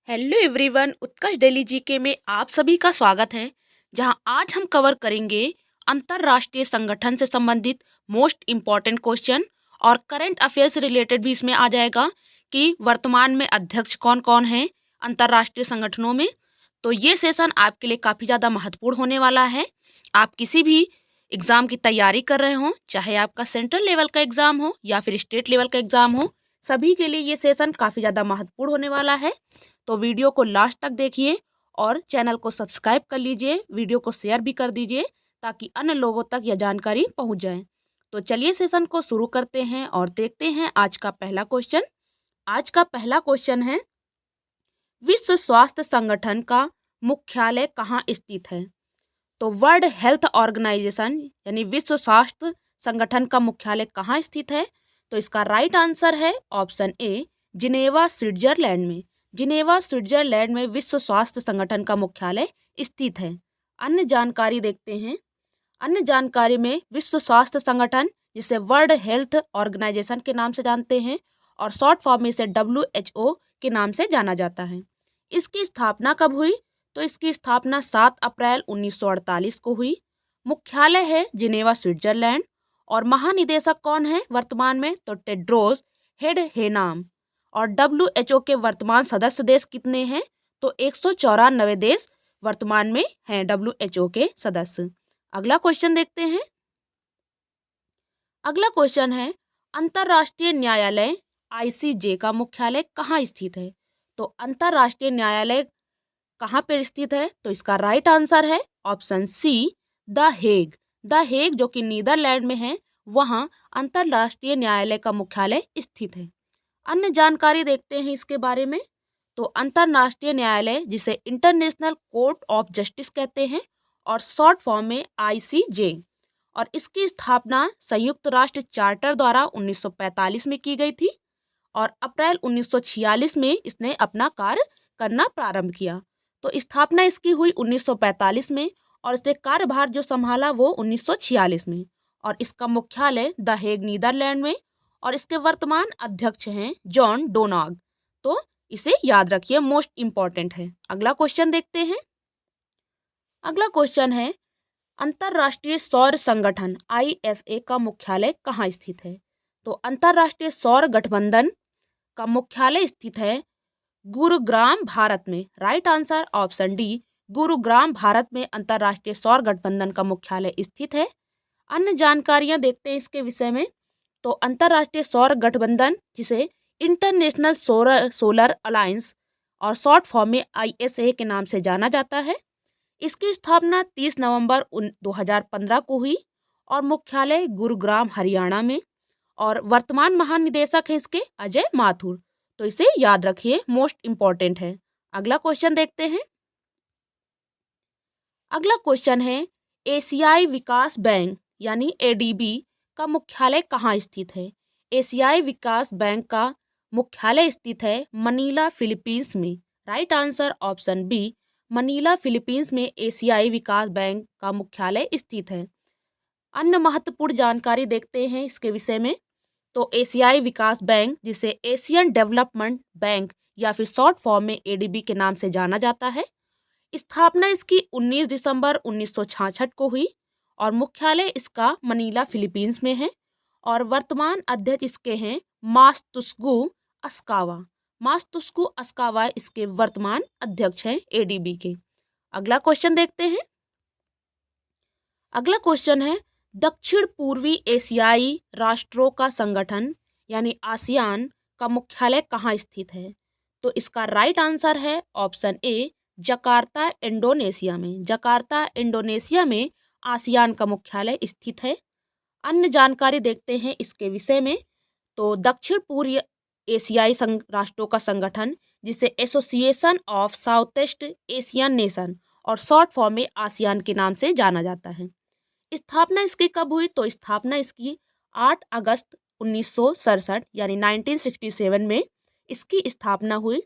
Hello everyone, उत्कर्ष daily GK में आप सभी का स्वागत है। जहां आज हम कवर करेंगे अंतर्राष्ट्रीय संगठन से संबंधित मोस्ट इम्पॉर्टेंट क्वेश्चन और करंट अफेयर से रिलेटेड भी इसमें आ जाएगा कि वर्तमान में अध्यक्ष कौन कौन है अंतर्राष्ट्रीय संगठनों में। तो ये सेशन आपके लिए काफ़ी ज़्यादा महत्वपूर्ण होने वाला है। आप किसी भी एग्ज़ाम की तैयारी कर रहे हों, चाहे आपका सेंट्रल लेवल का एग्ज़ाम हो या फिर स्टेट लेवल का एग्ज़ाम हो, सभी के लिए ये सेशन काफ़ी ज़्यादा महत्वपूर्ण होने वाला है। तो वीडियो को लास्ट तक देखिए और चैनल को सब्सक्राइब कर लीजिए, वीडियो को शेयर भी कर दीजिए ताकि अन्य लोगों तक यह जानकारी पहुंच जाए। तो चलिए सेशन को शुरू करते हैं और देखते हैं आज का पहला क्वेश्चन। आज का पहला क्वेश्चन है, विश्व स्वास्थ्य संगठन का मुख्यालय कहाँ स्थित है? तो वर्ल्ड हेल्थ ऑर्गेनाइजेशन यानी विश्व स्वास्थ्य संगठन का मुख्यालय कहाँ स्थित है? तो इसका राइट आंसर है ऑप्शन ए, जिनेवा स्विट्जरलैंड में। जिनेवा स्विट्जरलैंड में विश्व स्वास्थ्य संगठन का मुख्यालय स्थित है। अन्य जानकारी देखते हैं। अन्य जानकारी में विश्व स्वास्थ्य संगठन, जिसे वर्ल्ड हेल्थ ऑर्गेनाइजेशन के नाम से जानते हैं और शॉर्ट फॉर्म में इसे WHO के नाम से जाना जाता है। इसकी स्थापना कब हुई? तो इसकी स्थापना 7 अप्रैल 1948 को हुई। मुख्यालय है जिनेवा स्विट्जरलैंड और महानिदेशक कौन है वर्तमान में? तो टेड्रोस हेडहेनाम। और WHO के वर्तमान सदस्य देश कितने हैं? तो 194 देश वर्तमान में हैं WHO के सदस्य। अगला क्वेश्चन देखते हैं। अगला क्वेश्चन है, अंतर्राष्ट्रीय न्यायालय ICJ का मुख्यालय कहाँ स्थित है? तो अंतर्राष्ट्रीय न्यायालय कहाँ पर स्थित है? तो इसका राइट आंसर है option C, the Hague. The Hague जो कि नीदरलैंड में है, वहाँ अंतर्राष्ट्रीय न्यायालय का मुख्यालय स्थित है। अन्य जानकारी देखते हैं इसके बारे में। तो अंतर्राष्ट्रीय न्यायालय, जिसे इंटरनेशनल कोर्ट ऑफ जस्टिस कहते हैं और शॉर्ट फॉर्म में ICJ, और इसकी स्थापना संयुक्त राष्ट्र चार्टर द्वारा 1945 में की गई थी और अप्रैल 1946 में इसने अपना कार्य करना प्रारंभ किया। तो स्थापना इसकी हुई 1945 में और इसने कार्यभार जो संभाला वो 1946 में। और इसका मुख्यालय द हेग नीदरलैंड में और इसके वर्तमान अध्यक्ष हैं जॉन डोनाग। तो इसे याद रखिए, मोस्ट इम्पॉर्टेंट है। अगला क्वेश्चन देखते हैं। अगला क्वेश्चन है, अंतर्राष्ट्रीय सौर संगठन ISA का मुख्यालय कहाँ स्थित है? तो अंतर्राष्ट्रीय सौर गठबंधन का मुख्यालय स्थित है गुरुग्राम, भारत में। Right answer option D, Gurugram, Bharat में अंतर्राष्ट्रीय सौर गठबंधन का मुख्यालय स्थित है। अन्य जानकारियां देखते हैं इसके विषय में। तो अंतर्राष्ट्रीय सौर गठबंधन, जिसे इंटरनेशनल सोलर अलायंस और शॉर्ट फॉर्म में ISA के नाम से जाना जाता है, इसकी स्थापना 30 नवंबर 2015 को हुई और मुख्यालय गुरुग्राम, हरियाणा में। और वर्तमान महानिदेशक है इसके अजय माथुर। तो इसे याद रखिए, मोस्ट इम्पॉर्टेंट है। अगला क्वेश्चन देखते हैं। अगला क्वेश्चन है, एशियाई विकास बैंक यानी ADB का मुख्यालय कहाँ स्थित है? एशियाई विकास बैंक का मुख्यालय स्थित है मनीला, फिलीपींस में। Right answer option B, Manila, Philippines में एशियाई विकास बैंक का मुख्यालय स्थित है। अन्य महत्वपूर्ण जानकारी देखते हैं इसके विषय में। तो एशियाई विकास बैंक, जिसे एशियन डेवलपमेंट बैंक या फिर शॉर्ट फॉर्म में ADB के नाम से जाना जाता है, स्थापना इसकी 19 दिसंबर 1966 को हुई और मुख्यालय इसका मनीला, फिलीपींस में है। और वर्तमान अध्यक्ष इसके हैं मास्तुस्कु अस्कावा। मास्तुस्कु अस्कावा इसके वर्तमान अध्यक्ष हैं ADB के। अगला क्वेश्चन देखते हैं। अगला क्वेश्चन है, दक्षिण पूर्वी एशियाई राष्ट्रों का संगठन यानी आसियान का मुख्यालय कहाँ स्थित है? तो इसका राइट आंसर है ऑप्शन ए, जकार्ता, इंडोनेशिया में। जकार्ता, इंडोनेशिया में आसियान का मुख्यालय स्थित है। अन्य जानकारी देखते हैं इसके विषय में। तो दक्षिण पूर्वी एशियाई राष्ट्रों का संगठन, जिसे association of south east Asian nation और शॉर्ट फॉर्म में आसियान के नाम से जाना जाता है, स्थापना इसकी कब हुई? तो स्थापना इसकी 8 अगस्त 1967 यानी 1967 में इसकी स्थापना हुई।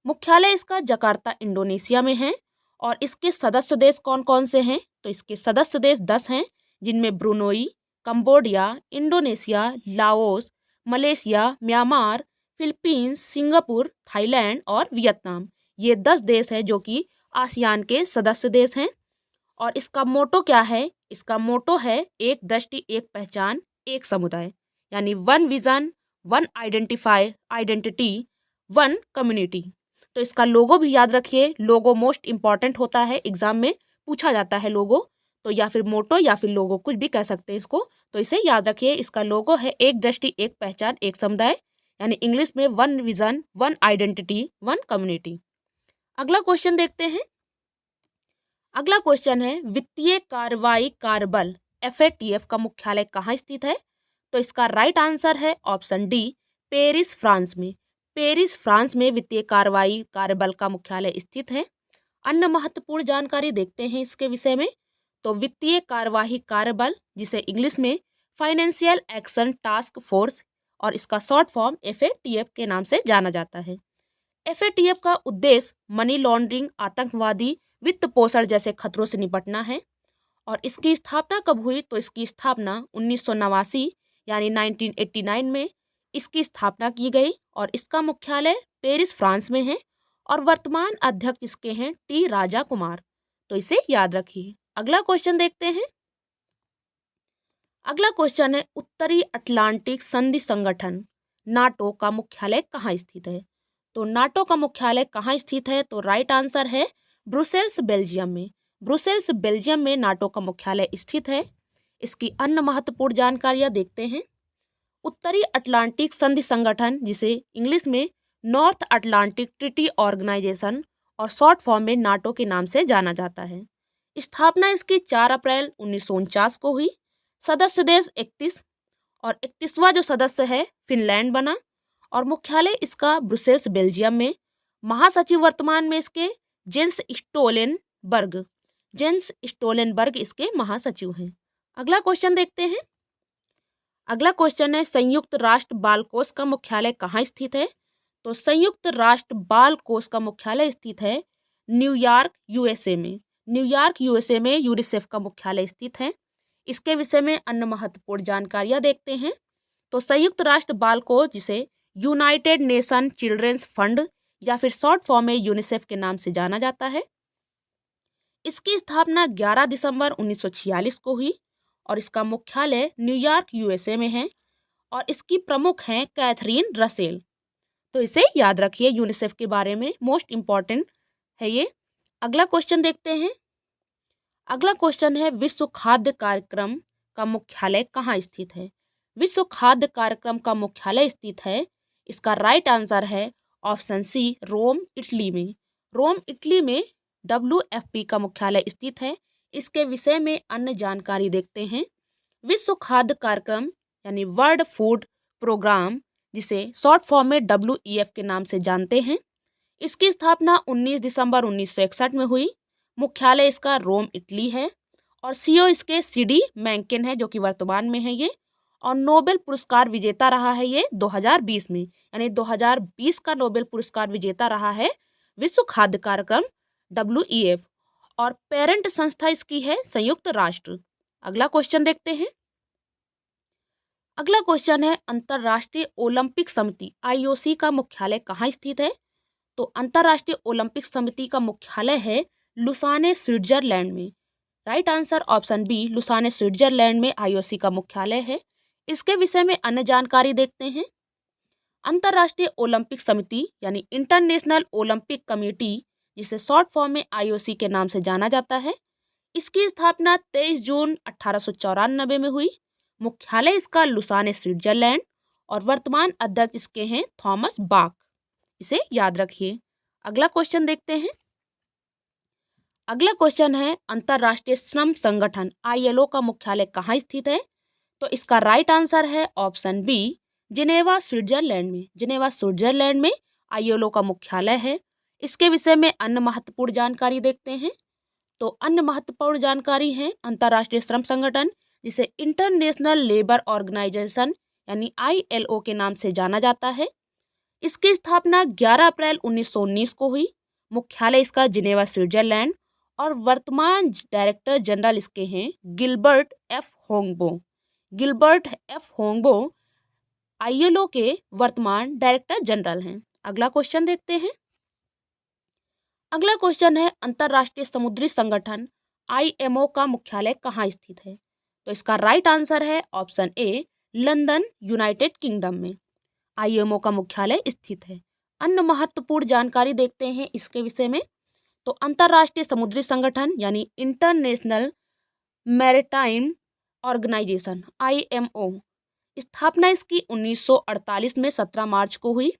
मुख्यालय इसका जकार्ता, इंडोनेशिया में है। और इसके सदस्य देश कौन कौन से हैं? तो इसके सदस्य देश 10 हैं, जिनमें Brunei, Cambodia, Indonesia, Laos, Malaysia, Myanmar, Philippines, Singapore, Thailand और वियतनाम, ये 10 देश हैं जो कि आसियान के सदस्य देश हैं। और इसका मोटो क्या है? इसका मोटो है एक दृष्टि, एक पहचान, एक समुदाय, यानी one vision, one identity, one community. तो इसका लोगो भी याद रखिए, लोगो मोस्ट इंपॉर्टेंट होता है, एग्जाम में पूछा जाता है लोगो, तो या फिर मोटो या फिर लोगो कुछ भी कह सकते हैं इसको, तो इसे याद रखिए। इसका लोगो है एक दृष्टि, एक पहचान, एक समुदाय, यानी इंग्लिश में one vision, one identity, one community. अगला क्वेश्चन देखते हैं। अगला क्वेश्चन है वित्तीय कार्रवाई कार्यबल FATF का मुख्यालय कहाँ स्थित है? तो इसका राइट आंसर है ऑप्शन डी, पेरिस फ्रांस में। पेरिस फ्रांस में वित्तीय कार्रवाई कार्यबल का मुख्यालय स्थित है। अन्य महत्वपूर्ण जानकारी देखते हैं इसके विषय में। तो वित्तीय कार्यवाही कार्यबल, जिसे इंग्लिश में फाइनेंशियल एक्शन टास्क फोर्स और इसका शॉर्ट फॉर्म FATF के नाम से जाना जाता है। FATF का उद्देश्य मनी लॉन्ड्रिंग, आतंकवादी वित्त पोषण जैसे खतरों से निपटना है। और इसकी स्थापना कब हुई? तो इसकी स्थापना 1989 यानी 1989 में इसकी स्थापना की गई और इसका मुख्यालय पेरिस फ्रांस में है और वर्तमान अध्यक्ष इसके हैं टी राजा कुमार। तो इसे याद रखिए। अगला क्वेश्चन देखते हैं। अगला क्वेश्चन है उत्तरी अटलांटिक संधि संगठन नाटो का मुख्यालय कहाँ स्थित है? तो नाटो का मुख्यालय कहाँ स्थित है? तो राइट आंसर है ब्रुसेल्स, बेल्जियम में। ब्रुसेल्स, बेल्जियम में नाटो का मुख्यालय स्थित है। इसकी अन्य महत्वपूर्ण जानकारियां देखते हैं। उत्तरी अटलांटिक संधि संगठन, जिसे इंग्लिश में नॉर्थ अटलांटिक ट्रीटी ऑर्गेनाइजेशन और शॉर्ट फॉर्म में नाटो के नाम से जाना जाता है। स्थापना इसकी 4 अप्रैल 1949 को हुई। सदस्य देश 31 और 31वां जो सदस्य है फिनलैंड बना और मुख्यालय इसका ब्रुसेल्स, बेल्जियम में। महासचिव वर्तमान में इसके जेंस स्टोलेनबर्ग इसके महासचिव हैं। अगला क्वेश्चन देखते हैं। अगला क्वेश्चन है संयुक्त राष्ट्र बाल कोष का मुख्यालय कहाँ स्थित है? तो संयुक्त राष्ट्र बाल कोष का मुख्यालय स्थित है न्यूयॉर्क, USA में। न्यूयॉर्क, USA में यूनिसेफ का मुख्यालय स्थित है। इसके विषय में अन्य महत्वपूर्ण जानकारियां देखते हैं। तो संयुक्त राष्ट्र बाल कोष, जिसे यूनाइटेड नेशन चिल्ड्रेंस फंड या फिर शॉर्ट फॉर्म में यूनिसेफ के नाम से जाना जाता है। इसकी स्थापना 11 दिसंबर 1946 को हुई और इसका मुख्यालय न्यूयॉर्क, USA में है और इसकी प्रमुख हैं कैथरीन रसेल। तो इसे याद रखिए, यूनिसेफ के बारे में मोस्ट इंपॉर्टेंट है ये। अगला क्वेश्चन देखते हैं। अगला क्वेश्चन है विश्व खाद्य कार्यक्रम का मुख्यालय कहाँ स्थित है? विश्व खाद्य कार्यक्रम का मुख्यालय स्थित है, इसका राइट आंसर है ऑप्शन सी, रोम, इटली में। रोम, इटली में WFP का मुख्यालय स्थित है। इसके विषय में अन्य जानकारी देखते हैं। विश्व खाद्य कार्यक्रम यानी वर्ल्ड फूड प्रोग्राम, जिसे शॉर्ट फॉर्म में WEF के नाम से जानते हैं, इसकी स्थापना 19 दिसंबर 1961 में हुई। मुख्यालय इसका रोम, इटली है और CEO इसके CD मैंकिन है, जो कि वर्तमान में है ये। और नोबेल पुरस्कार विजेता रहा है ये 2020 में, यानी 2020 का नोबेल पुरस्कार विजेता रहा है विश्व खाद्य कार्यक्रम WEF और पेरेंट संस्था इसकी है संयुक्त राष्ट्र। अगला क्वेश्चन देखते हैं। अगला क्वेश्चन है अंतर्राष्ट्रीय ओलंपिक समिति IOC का मुख्यालय कहाँ स्थित है? तो अंतर्राष्ट्रीय ओलंपिक समिति का मुख्यालय है लुसाने, स्विट्जरलैंड में। Right answer option B, Lausanne, Switzerland में IOC का मुख्यालय है। इसके विषय में अन्य जानकारी देखते हैं। अंतर्राष्ट्रीय ओलंपिक समिति यानी इंटरनेशनल ओलंपिक कमेटी, जिसे शॉर्ट फॉर्म में IOC के नाम से जाना जाता है, इसकी स्थापना 23 जून 1894 में हुई। मुख्यालय इसका लुसाने, स्विट्जरलैंड और वर्तमान अध्यक्ष इसके हैं थॉमस बाक। इसे याद रखिए। अगला क्वेश्चन देखते हैं। अगला क्वेश्चन है अंतर्राष्ट्रीय श्रम संगठन ILO का मुख्यालय कहाँ स्थित है? तो इसका राइट आंसर है ऑप्शन बी, जिनेवा, स्विट्जरलैंड में। जिनेवा, स्विट्जरलैंड में ILO का मुख्यालय है। इसके विषय में अन्य महत्वपूर्ण जानकारी देखते हैं। तो अन्य महत्वपूर्ण जानकारी है अंतर्राष्ट्रीय श्रम संगठन, जिसे इंटरनेशनल लेबर ऑर्गेनाइजेशन यानी ILO के नाम से जाना जाता है। इसकी स्थापना 11 अप्रैल 1919 को हुई। मुख्यालय इसका जिनेवा, स्विट्जरलैंड और वर्तमान डायरेक्टर जनरल इसके हैं Gilbert F. Houngbo. Gilbert F. Houngbo ILO के वर्तमान डायरेक्टर जनरल हैं। अगला क्वेश्चन देखते हैं। अगला क्वेश्चन है अंतर्राष्ट्रीय समुद्री संगठन IMO का मुख्यालय कहाँ स्थित है? तो इसका राइट आंसर है option A London, United kingdom में IMO का मुख्यालय स्थित है। अन्य महत्वपूर्ण जानकारी देखते हैं इसके विषय में। तो अंतर्राष्ट्रीय समुद्री संगठन यानी इंटरनेशनल मैरीटाइम ऑर्गेनाइजेशन IMO स्थापना इसकी 1948 में 17 मार्च को हुई।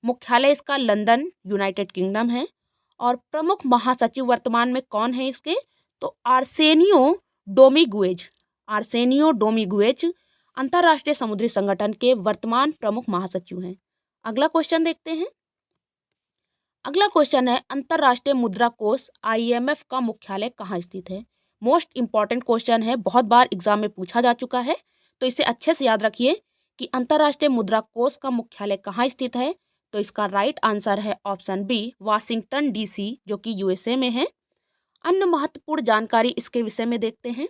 मुख्यालय इसका लंदन, यूनाइटेड किंगडम है। और प्रमुख महासचिव वर्तमान में कौन है इसके? तो आर्सेनियो डोमिगुएज अंतर्राष्ट्रीय समुद्री संगठन के वर्तमान प्रमुख महासचिव हैं। अगला क्वेश्चन देखते हैं। अगला क्वेश्चन है अंतर्राष्ट्रीय मुद्रा कोष IMF का मुख्यालय कहाँ स्थित है? मोस्ट इंपॉर्टेंट क्वेश्चन है, बहुत बार एग्जाम में पूछा जा चुका है, तो इसे अच्छे से याद रखिए कि अंतर्राष्ट्रीय मुद्रा कोष का मुख्यालय कहाँ स्थित है। तो इसका राइट आंसर है ऑप्शन बी वाशिंगटन DC, जो कि USA में है। अन्य महत्वपूर्ण जानकारी इसके विषय में देखते हैं।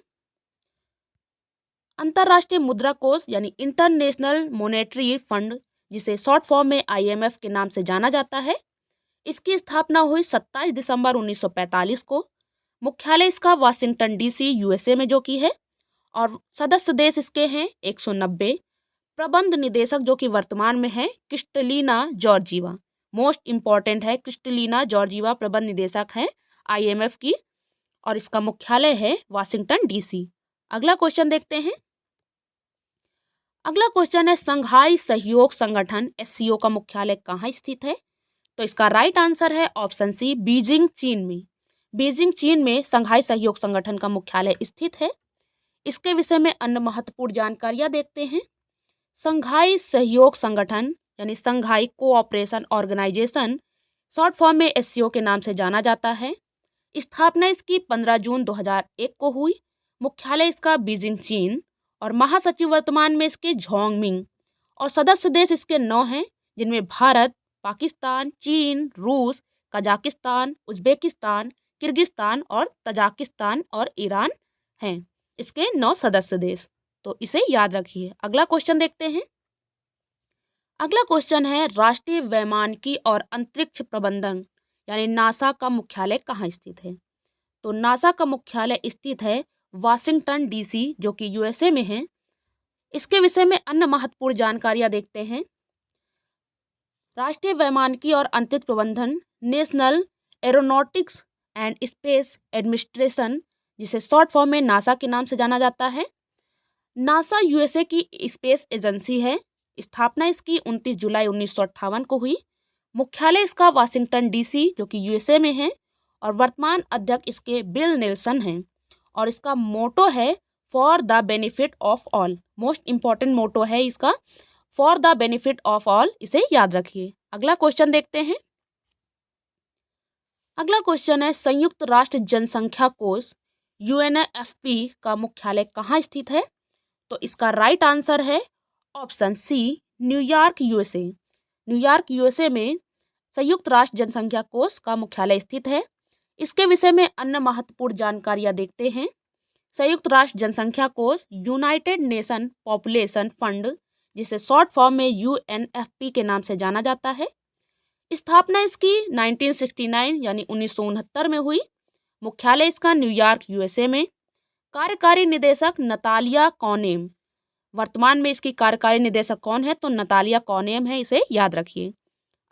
अंतर्राष्ट्रीय मुद्रा कोष यानी इंटरनेशनल मॉनेटरी फंड, जिसे शॉर्ट फॉर्म में IMF के नाम से जाना जाता है, इसकी स्थापना हुई 27 दिसंबर 1945 को। मुख्यालय इसका वाशिंगटन DC USA में जो कि है। और सदस्य देश इसके हैं 190। प्रबंध निदेशक जो कि वर्तमान में है क्रिस्टलिना जॉर्जीवा, मोस्ट इंपॉर्टेंट है, क्रिस्टलिना जॉर्जीवा प्रबंध निदेशक है IMF की। और इसका मुख्यालय है वाशिंगटन DC। अगला क्वेश्चन देखते हैं। अगला क्वेश्चन है संघाई सहयोग संगठन SCO का मुख्यालय कहाँ स्थित है? तो इसका राइट आंसर है ऑप्शन सी बीजिंग, चीन में। बीजिंग, चीन में संघाई सहयोग संगठन का मुख्यालय स्थित है। इसके विषय में अन्य महत्वपूर्ण जानकारियां देखते हैं। संघाई सहयोग संगठन यानी संघाई कोऑपरेशन ऑर्गेनाइजेशन, शॉर्ट फॉर्म में SCO के नाम से जाना जाता है। स्थापना इसकी 15 जून 2001 को हुई। मुख्यालय इसका बीजिंग, चीन। और महासचिव वर्तमान में इसके झोंग मिंग। और सदस्य देश इसके 9 हैं, जिनमें भारत, पाकिस्तान, चीन, रूस, कजाकिस्तान, उज्बेकिस्तान, किर्गिस्तान और तजाकिस्तान और ईरान हैं। इसके 9 सदस्य देश, तो इसे याद रखिए। अगला क्वेश्चन देखते हैं। अगला क्वेश्चन है राष्ट्रीय वैमानिकी और अंतरिक्ष प्रबंधन यानी नासा का मुख्यालय कहाँ स्थित है? तो नासा का मुख्यालय स्थित है वाशिंगटन DC, जो कि USA में है। इसके विषय में अन्य महत्वपूर्ण जानकारियां देखते हैं। राष्ट्रीय वैमानिकी और अंतरिक्ष प्रबंधन national aeronautics and space administration, जिसे शॉर्ट फॉर्म में नासा के नाम से जाना जाता है। नासा USA की स्पेस एजेंसी है। स्थापना इसकी 29 जुलाई 1958 को हुई। मुख्यालय इसका वाशिंगटन DC, जो कि USA में है। और वर्तमान अध्यक्ष इसके बिल नेल्सन हैं। और इसका मोटो है for the benefit of all. Most important motto है इसका for the benefit of all, इसे याद रखिए। अगला क्वेश्चन देखते हैं। अगला क्वेश्चन है संयुक्त राष्ट्र जनसंख्या कोष UNFP का मुख्यालय कहाँ स्थित है? तो इसका राइट आंसर है option C New York, USA। New York USA में संयुक्त राष्ट्र जनसंख्या कोष का मुख्यालय स्थित है। इसके विषय में अन्य महत्वपूर्ण जानकारियां देखते हैं। संयुक्त राष्ट्र जनसंख्या कोष यूनाइटेड नेशन पॉपुलेशन फंड, जिसे शॉर्ट फॉर्म में UNFP के नाम से जाना जाता है। स्थापना इसकी 1969 यानी 1969 में हुई। मुख्यालय इसका न्यूयॉर्क USA में। कार्यकारी निदेशक नतालिया कॉनेम, वर्तमान में इसकी कार्यकारी निदेशक कौन है? तो नतालिया कॉनेम है, इसे याद रखिए।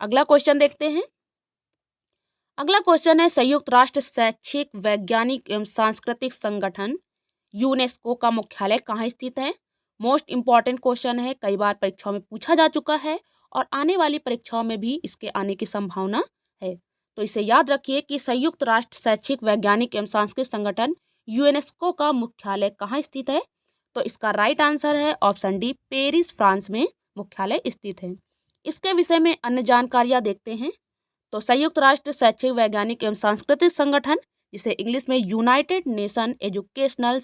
अगला क्वेश्चन देखते हैं। अगला क्वेश्चन है संयुक्त राष्ट्र शैक्षिक, वैज्ञानिक एवं सांस्कृतिक संगठन UNESCO का मुख्यालय कहाँ स्थित है? मोस्ट इंपॉर्टेंट क्वेश्चन है, कई बार परीक्षाओं में पूछा जा चुका है और आने वाली परीक्षाओं में भी इसके आने की संभावना है। तो इसे याद रखिए कि संयुक्त राष्ट्र शैक्षिक, वैज्ञानिक एवं सांस्कृतिक संगठन UNESCO का मुख्यालय कहाँ स्थित है? तो इसका राइट आंसर है ऑप्शन डी पेरिस, फ्रांस में मुख्यालय स्थित है। इसके विषय में अन्य जानकारियां देखते हैं। तो संयुक्त राष्ट्र शैक्षिक, वैज्ञानिक एवं सांस्कृतिक संगठन, जिसे इंग्लिश में United Nation educational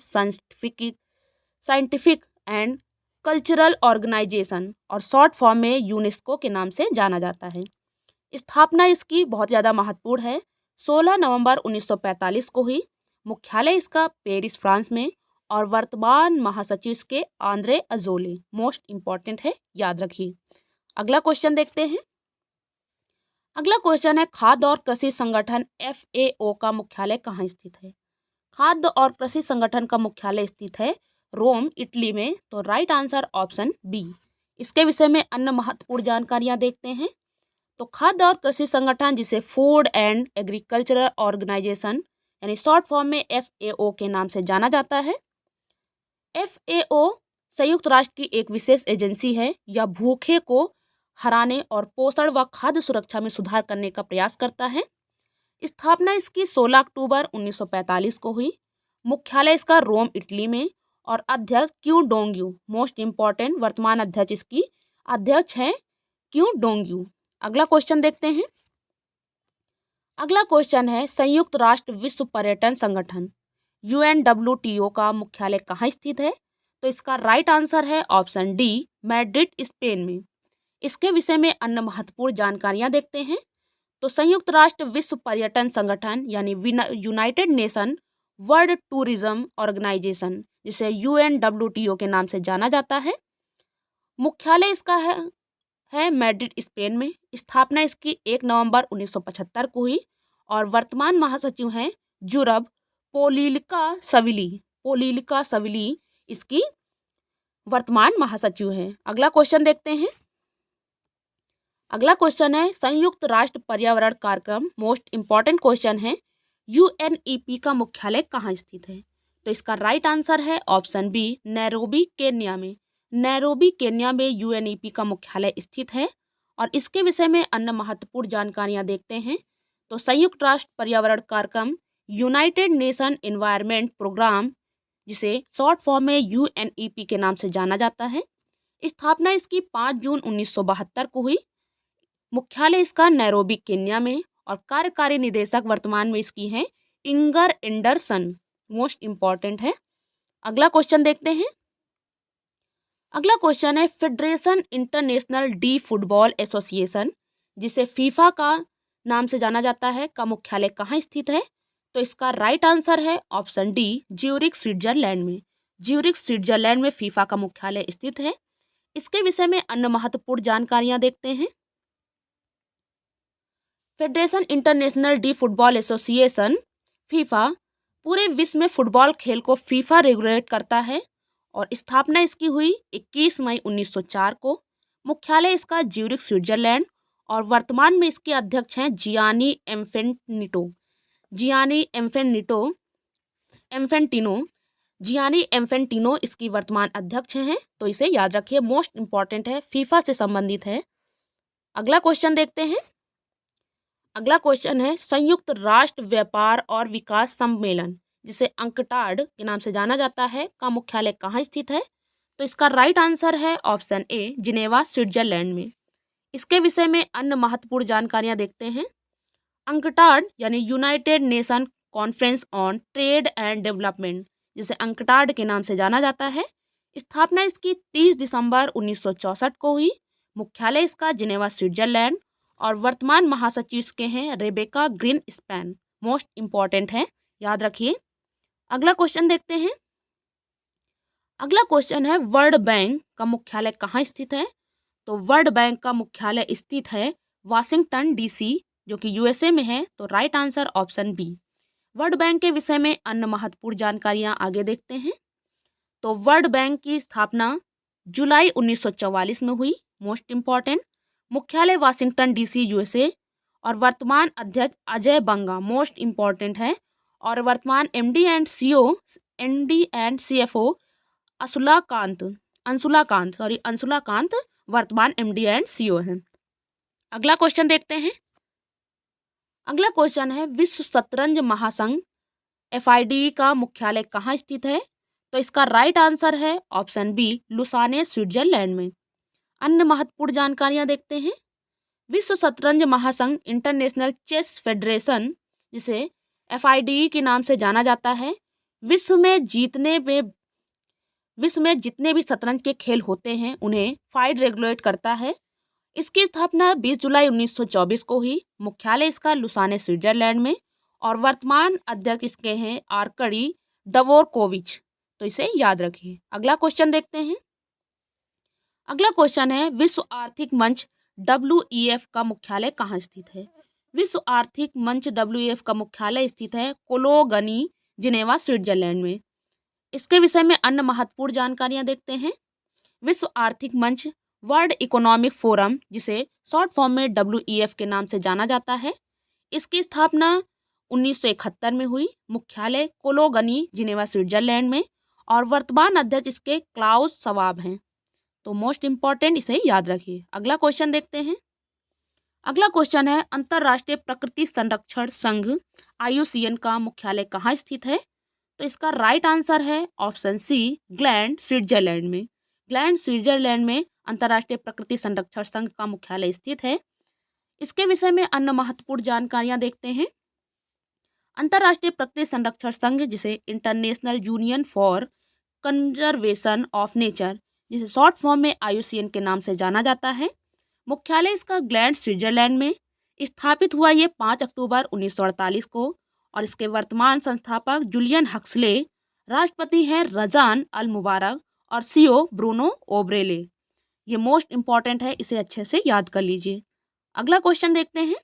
scientific and cultural organisation और शॉर्ट फॉर्म में UNESCO के नाम से जाना जाता है। स्थापना इसकी बहुत ज़्यादा महत्वपूर्ण है, 16 नवंबर 1945 को हुई। मुख्यालय इसका पेरिस, फ्रांस में। और वर्तमान महासचिव इसके आंद्रे अजोले, मोस्ट इंपॉर्टेंट है, याद रखिए। अगला क्वेश्चन देखते हैं। अगला क्वेश्चन है खाद्य और कृषि संगठन FAO का मुख्यालय कहाँ स्थित है? खाद्य और कृषि संगठन का मुख्यालय स्थित है रोम, इटली में। तो राइट आंसर ऑप्शन बी। इसके विषय में अन्य महत्वपूर्ण जानकारियां देखते हैं। तो खाद्य और कृषि संगठन, जिसे फूड एंड एग्रीकल्चरल ऑर्गेनाइजेशन यानी शॉर्ट फॉर्म में FAO के नाम से जाना जाता है। FAO संयुक्त राष्ट्र की एक विशेष एजेंसी है। यह भूखे को हराने और पोषण व खाद्य सुरक्षा में सुधार करने का प्रयास करता है। स्थापना इसकी 16 अक्टूबर 1945 को हुई। मुख्यालय इसका रोम, इटली में। और अध्यक्ष क्यू डोंग्यू, मोस्ट इंपॉर्टेंट, वर्तमान अध्यक्ष इसकी अध्यक्ष हैं क्यू डोंग्यू। अगला क्वेश्चन देखते हैं। अगला क्वेश्चन है संयुक्त राष्ट्र विश्व पर्यटन संगठन UNWTO का मुख्यालय कहाँ स्थित है? तो इसका राइट आंसर है ऑप्शन डी, मैड्रिड, स्पेन में। इसके विषय में अन्य महत्वपूर्ण जानकारियां देखते हैं। तो संयुक्त राष्ट्र विश्व पर्यटन संगठन यानी United Nation world tourism organisation, जिसे UNWTO के नाम से जाना जाता है, मुख्यालय इसका है मैड्रिड, स्पेन में। स्थापना इसकी 1 नवंबर 1975 को हुई। और वर्तमान महासचिव हैं जुरब पोलिलिका सविली इसकी वर्तमान महासचिव हैं। अगला क्वेश्चन देखते हैं। अगला क्वेश्चन है संयुक्त राष्ट्र पर्यावरण कार्यक्रम, मोस्ट इंपॉर्टेंट क्वेश्चन है, UNEP का मुख्यालय कहाँ स्थित है? तो इसका राइट आंसर है ऑप्शन बी, नैरोबी, केन्या में। नैरोबी, केन्या में UNEP का मुख्यालय स्थित है। और इसके विषय में अन्य महत्वपूर्ण जानकारियां देखते हैं। तो संयुक्त राष्ट्र पर्यावरण कार्यक्रम यूनाइटेड नेशन एनवायरनमेंट प्रोग्राम, जिसे शॉर्ट फॉर्म में UNEP के नाम से जाना जाता है, स्थापना इसकी 5 जून 1972 को हुई। मुख्यालय इसका नैरोबी, केन्या में। और कार्यकारी निदेशक वर्तमान में इसकी हैं इंगर एंडरसन, मोस्ट इंपॉर्टेंट है। अगला क्वेश्चन देखते हैं। अगला क्वेश्चन है federation international D football association, जिसे फीफा का नाम से जाना जाता है, का मुख्यालय कहाँ स्थित है? तो इसका राइट आंसर है ऑप्शन डी, ज्यूरिख, स्विट्जरलैंड में। ज्यूरिख, स्विट्जरलैंड में फीफा का मुख्यालय स्थित है। इसके विषय में अन्य महत्वपूर्ण जानकारियां देखते हैं। Federation international D football association FIFA पूरे विश्व में फुटबॉल खेल को फीफा रेगुलेट करता है। और स्थापना इसकी हुई 21 मई 1904 को। मुख्यालय इसका ज्यूरिख, स्विट्जरलैंड। और वर्तमान में इसके अध्यक्ष हैं जियानी एम्फेंटिनो इसकी वर्तमान अध्यक्ष हैं। तो इसे याद रखिए, मोस्ट इंपॉर्टेंट है, फीफा से संबंधित है। अगला क्वेश्चन देखते हैं। अगला क्वेश्चन है संयुक्त राष्ट्र व्यापार और विकास सम्मेलन, जिसे अंकटाड के नाम से जाना जाता है, का मुख्यालय कहाँ स्थित है? तो इसका राइट आंसर है ऑप्शन ए, जिनेवा, स्विट्जरलैंड में। इसके विषय में अन्य महत्वपूर्ण जानकारियां देखते हैं। अंकटाड यानी United nation conference on trade and development, जिसे अंकटाड के नाम से जाना जाता है, स्थापना इसकी 30 दिसंबर 1964 को हुई। मुख्यालय इसका जिनेवा, स्विट्जरलैंड। और वर्तमान महासचिव इसके हैं रेबेका ग्रीनस्पैन, मोस्ट इंपॉर्टेंट है, याद रखिए। अगला क्वेश्चन देखते हैं। अगला क्वेश्चन है वर्ल्ड बैंक का मुख्यालय कहाँ स्थित है? तो वर्ल्ड बैंक का मुख्यालय स्थित है वाशिंगटन DC, जो कि USA में है। तो right answer option B. World bank के विषय में अन्य महत्वपूर्ण जानकारियां आगे देखते हैं। तो वर्ल्ड बैंक की स्थापना जुलाई 1944 में हुई, मोस्ट इंपॉर्टेंट। मुख्यालय वाशिंगटन DC, USA। और वर्तमान अध्यक्ष अजय बंगा, मोस्ट इंपॉर्टेंट है। और वर्तमान MD एंड CFO अंशुलाकांत वर्तमान MD एंड CEO हैं। अगला क्वेश्चन देखते हैं। अगला क्वेश्चन है विश्व शतरंज महासंघ FIDE का मुख्यालय कहाँ स्थित है? तो इसका राइट आंसर है ऑप्शन बी, लुसाने, स्विट्जरलैंड में। अन्य महत्वपूर्ण जानकारियां देखते हैं। विश्व शतरंज महासंघ इंटरनेशनल चेस फेडरेशन, जिसे FIDE के नाम से जाना जाता है, विश्व में जितने भी शतरंज के खेल होते हैं उन्हें फाइड रेगुलेट करता है। इसकी स्थापना 20 जुलाई 1924 को हुई। मुख्यालय इसका लुसाने, स्विट्जरलैंड में। और वर्तमान अध्यक्ष इसके हैं आर्कडी डवोरकोविच। तो इसे याद रखिए। अगला क्वेश्चन देखते हैं। अगला क्वेश्चन है विश्व आर्थिक मंच WEF का मुख्यालय कहाँ स्थित है? विश्व आर्थिक मंच WEF का मुख्यालय स्थित है कोलोगनी, जिनेवा, स्विट्जरलैंड में। इसके विषय में अन्य महत्वपूर्ण जानकारियां देखते हैं। विश्व आर्थिक मंच वर्ल्ड इकोनॉमिक फोरम, जिसे शॉर्ट फॉर्म में WEF के नाम से जाना जाता है, इसकी स्थापना 1971 में हुई। मुख्यालय कोलोगनी, जिनेवा, स्विट्जरलैंड में, और वर्तमान अध्यक्ष इसके क्लाउस शवाब हैं। तो मोस्ट इंपॉर्टेंट, इसे याद रखिए। अगला क्वेश्चन देखते हैं। अगला क्वेश्चन है, अंतर्राष्ट्रीय प्रकृति संरक्षण संघ IUCN का मुख्यालय कहाँ स्थित है? तो इसका राइट आंसर है ऑप्शन सी, ग्लैंड, स्विट्जरलैंड में। ग्लैंड, स्विट्जरलैंड में अंतर्राष्ट्रीय प्रकृति संरक्षण संघ का मुख्यालय स्थित है। इसके विषय में अन्य महत्वपूर्ण जानकारियां देखते हैं। अंतर्राष्ट्रीय प्रकृति संरक्षण संघ, जिसे international union for conservation of nature, जिसे शॉर्ट फॉर्म में IUCN के नाम से जाना जाता है, मुख्यालय इसका ग्लैंड, स्विट्जरलैंड में स्थापित हुआ। ये 5 अक्टूबर 1948 को, और इसके वर्तमान संस्थापक जूलियन हक्सले, राष्ट्रपति हैं रजान अल मुबारक और CEO ब्रूनो ओब्रेले। ये मोस्ट इंपॉर्टेंट है, इसे अच्छे से याद कर लीजिए। अगला क्वेश्चन देखते हैं।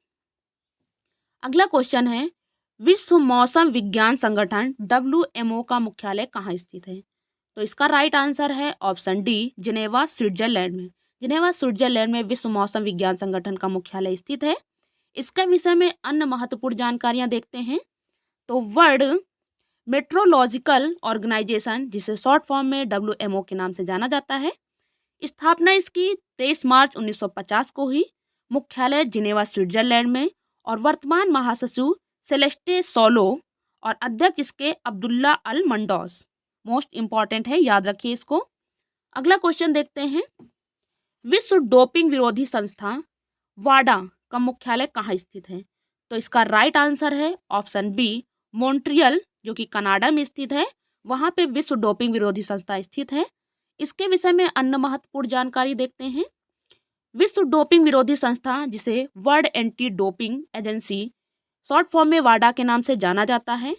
अगला क्वेश्चन है, विश्व मौसम विज्ञान संगठन WMO का मुख्यालय कहाँ स्थित है? तो इसका राइट आंसर है ऑप्शन डी, जिनेवा, स्विट्जरलैंड में। जिनेवा, स्विट्जरलैंड में विश्व मौसम विज्ञान संगठन का मुख्यालय स्थित है। इसके विषय में अन्य महत्वपूर्ण जानकारियां देखते हैं। तो वर्ल्ड मेट्रोलॉजिकल ऑर्गेनाइजेशन, जिसे शॉर्ट फॉर्म में WMO के नाम से जाना जाता है, स्थापना इसकी 23 मार्च 1950 को हुई। मुख्यालय जिनेवा, स्विट्जरलैंड में, और वर्तमान महासचिव सेलेस्टे सोलो, और अध्यक्ष इसके अब्दुल्ला अल मंडोस। मोस्ट इंपॉर्टेंट है, याद रखिए इसको। अगला क्वेश्चन देखते हैं। विश्व डोपिंग विरोधी संस्था वाडा का मुख्यालय कहाँ स्थित है? तो इसका राइट आंसर है ऑप्शन बी, मॉन्ट्रियल, जो कि कनाडा में स्थित है। वहां पे विश्व डोपिंग विरोधी संस्था स्थित है। इसके विषय में अन्य महत्वपूर्ण जानकारी देखते हैं। विश्व डोपिंग विरोधी संस्था, जिसे world anti doping agency, short form में वाडा के नाम से जाना जाता है,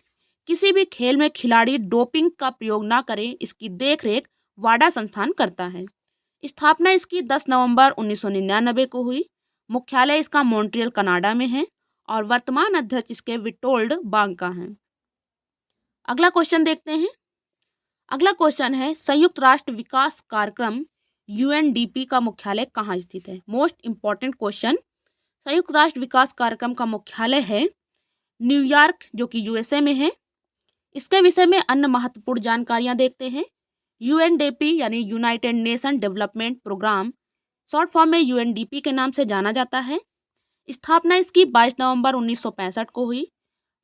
किसी भी खेल में खिलाड़ी डोपिंग का प्रयोग ना करे, इसकी देखरेख वाडा संस्थान करता है। स्थापना इसकी 10 नवंबर 1999 को हुई। मुख्यालय इसका मॉन्ट्रियल, कनाडा में है, और वर्तमान अध्यक्ष इसके विटोल्ड बांका हैं। अगला क्वेश्चन देखते हैं। अगला क्वेश्चन है, संयुक्त राष्ट्र विकास कार्यक्रम UNDP का मुख्यालय कहाँ स्थित है? Most important question. संयुक्त राष्ट्र विकास कार्यक्रम का मुख्यालय है न्यूयॉर्क, जो कि USA में है। इसके विषय में अन्य महत्वपूर्ण जानकारियां देखते हैं। UNDP यानी United Nation development programme, short form में UNDP के नाम से जाना जाता है। स्थापना इसकी 22 नवंबर 1965 को हुई।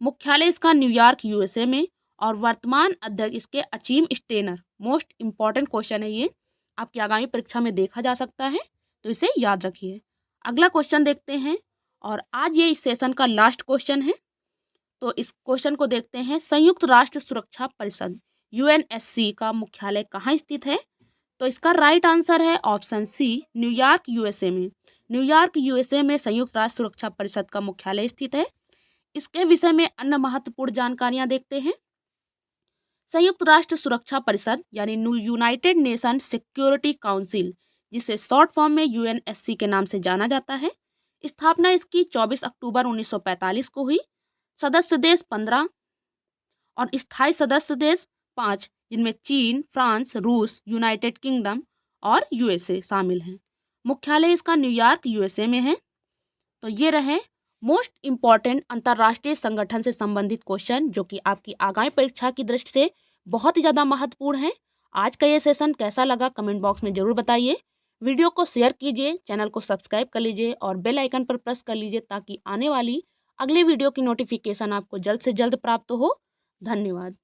मुख्यालय इसका न्यूयॉर्क, USA में, और वर्तमान अध्यक्ष इसके Achim Steiner. Most important question है ये, आपकी आगामी परीक्षा में देखा जा सकता है, तो इसे याद रखिए। अगला क्वेश्चन देखते हैं, और आज ये इस सेशन का लास्ट क्वेश्चन है। तो इस क्वेश्चन को देखते हैं। संयुक्त राष्ट्र सुरक्षा परिषद UNSC का मुख्यालय कहाँ स्थित है? तो इसका राइट आंसर है ऑप्शन सी, न्यूयॉर्क, USA में। न्यूयॉर्क, USA में संयुक्त राष्ट्र सुरक्षा परिषद का मुख्यालय स्थित है। इसके विषय में अन्य महत्वपूर्ण जानकारियां देखते हैं। संयुक्त राष्ट्र सुरक्षा परिषद यानी यूनाइटेड नेशन सिक्योरिटी काउंसिल, जिसे शॉर्ट फॉर्म में UNSC के नाम से जाना जाता है, स्थापना इसकी 24 अक्टूबर 1945 को हुई। सदस्य देश 15 और स्थायी सदस्य देश 5, जिनमें चीन, फ्रांस, रूस, यूनाइटेड किंगडम और USA शामिल हैं। मुख्यालय इसका न्यूयॉर्क, USA में है। तो ये रहे मोस्ट इम्पॉर्टेंट अंतर्राष्ट्रीय संगठन से संबंधित क्वेश्चन, जो कि आपकी आगामी परीक्षा की दृष्टि से बहुत ही ज़्यादा महत्वपूर्ण है। आज का ये सेशन कैसा लगा कमेंट बॉक्स में ज़रूर बताइए। वीडियो को शेयर कीजिए, चैनल को सब्सक्राइब कर लीजिए और बेल आइकन पर प्रेस कर लीजिए, ताकि आने वाली अगले वीडियो की नोटिफिकेशन आपको जल्द से जल्द प्राप्त हो। धन्यवाद।